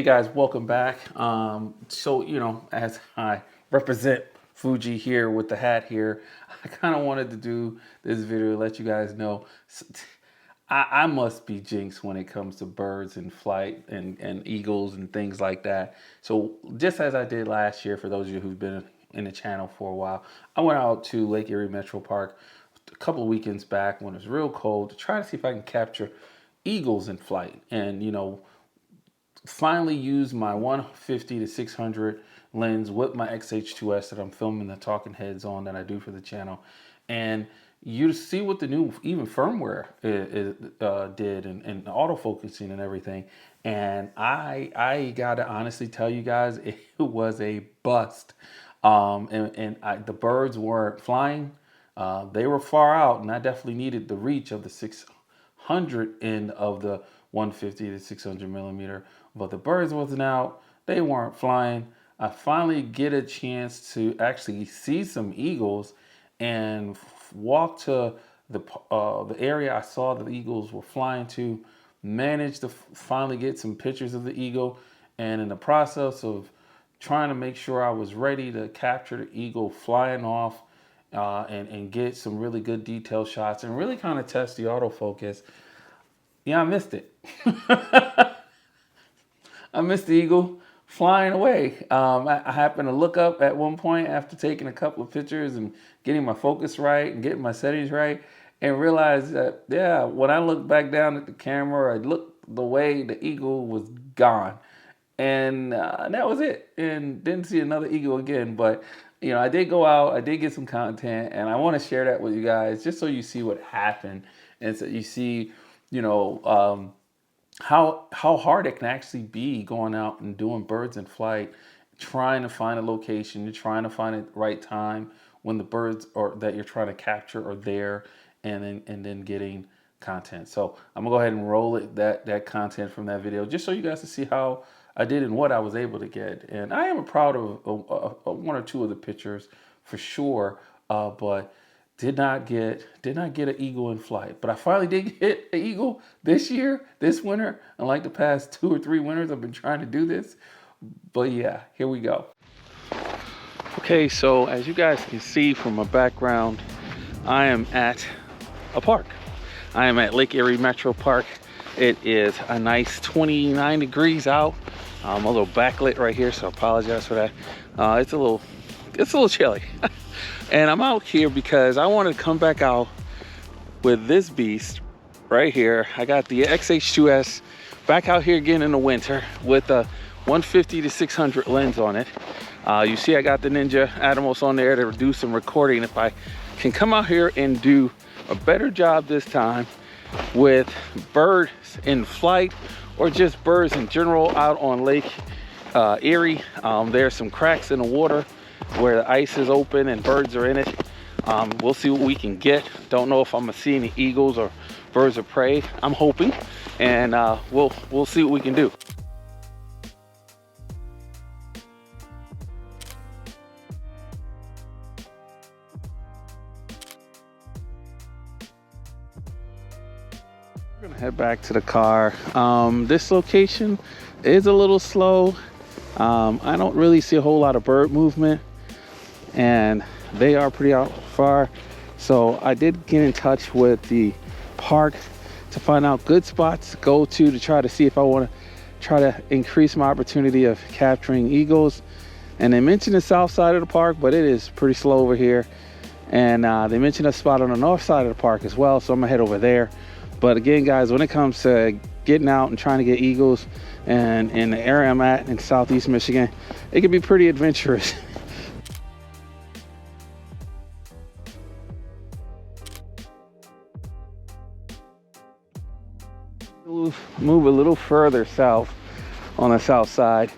Hey guys, welcome back. So, as I represent Fuji here with the hat here, I kind of wanted to do this video to let you guys know I must be jinxed when it comes to birds in flight and eagles and things like that. So just as I did last year, for those of you who've been in the channel for a while, I went out to Lake Erie Metro Park a couple of weekends back when it was real cold to try to see if I can capture eagles in flight. And, finally used my 150 to 600 lens with my X-H2s that I'm filming the talking heads on that I do for the channel. And you see what the new even firmware did and autofocusing and everything. And I gotta honestly tell you guys, it was a bust. The birds weren't flying. They were far out, and I definitely needed the reach of the 600 end of the 150 to 600 millimeter, but the birds wasn't out. They weren't flying. I finally get a chance to actually see some eagles and walk to the area I saw the eagles were flying to. Managed to finally get some pictures of the eagle, and in the process of trying to make sure I was ready to capture the eagle flying off and get some really good detail shots and really kind of test the autofocus. Yeah, I missed it. I missed the eagle flying away. I happened to look up at one point after taking a couple of pictures and getting my focus right and getting my settings right, and realized that, yeah, when I looked back down at the camera, I looked the way the eagle was gone. And that was it. And didn't see another eagle again. But, I did go out, I did get some content, and I want to share that with you guys just so you see what happened. And so you see, how hard it can actually be going out and doing birds in flight, trying to find a location, you're trying to find the right time when the birds or that you're trying to capture are there, and then getting content. So I'm gonna go ahead and roll that content from that video just so you guys can see how I did and what I was able to get. And I am proud of one or two of the pictures for sure, but did not get an eagle in flight. But I finally did get an eagle this year, this winter. Unlike the past 2 or 3 winters, I've been trying to do this. But yeah, here we go. Okay, so as you guys can see from my background, I am at a park. I am at Lake Erie Metro Park. It is a nice 29 degrees out. I'm a little backlit right here, so I apologize for that. It's a little chilly. And I'm out here because I want to come back out with this beast right here. I got the X-H2s back out here again in the winter with a 150 to 600 lens on it. You see I got the Ninja Atomos on there to do some recording. If I can come out here and do a better job this time with birds in flight or just birds in general out on Lake Erie. There's some cracks in the water where the ice is open and birds are in it. We'll see what we can get. Don't know if I'm gonna see any eagles or birds of prey. I'm hoping, and we'll see what we can do. We're gonna head back to the car. This location is a little slow. I don't really see a whole lot of bird movement, and they are pretty out far. So I did get in touch with the park to find out good spots to go to try to see if I want to try to increase my opportunity of capturing eagles. And they mentioned the south side of the park, but it is pretty slow over here. And they mentioned a spot on the north side of the park as well, so I'm gonna head over there. But again, guys, when it comes to getting out and trying to get eagles, and in the area I'm at in southeast Michigan, it can be pretty adventurous. Move a little further south on the south side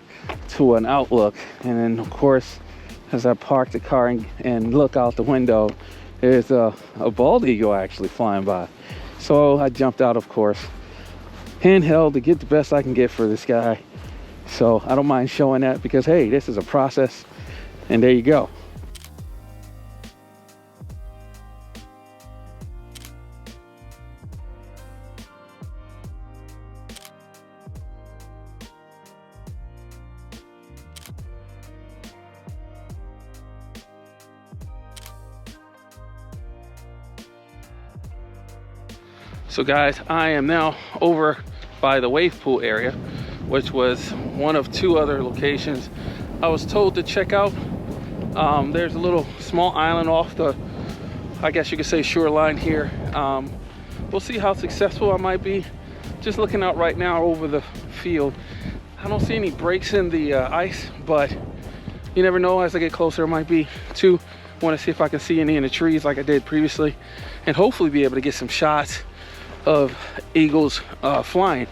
to an outlook, and then of course as I park the car and look out the window, there's a bald eagle actually flying by. So I jumped out, of course, handheld to get the best I can get for this guy. So I don't mind showing that because, hey, this is a process, and there you go. So guys, I am now over by the wave pool area, which was one of 2 other locations I was told to check out. There's a little small island off the, I guess you could say, shoreline here. We'll see how successful I might be. Just looking out right now over the field, I don't see any breaks in the ice, but you never know. As I get closer, it might be. 2, want to see if I can see any in the trees like I did previously, and hopefully be able to get some shots of eagles flying.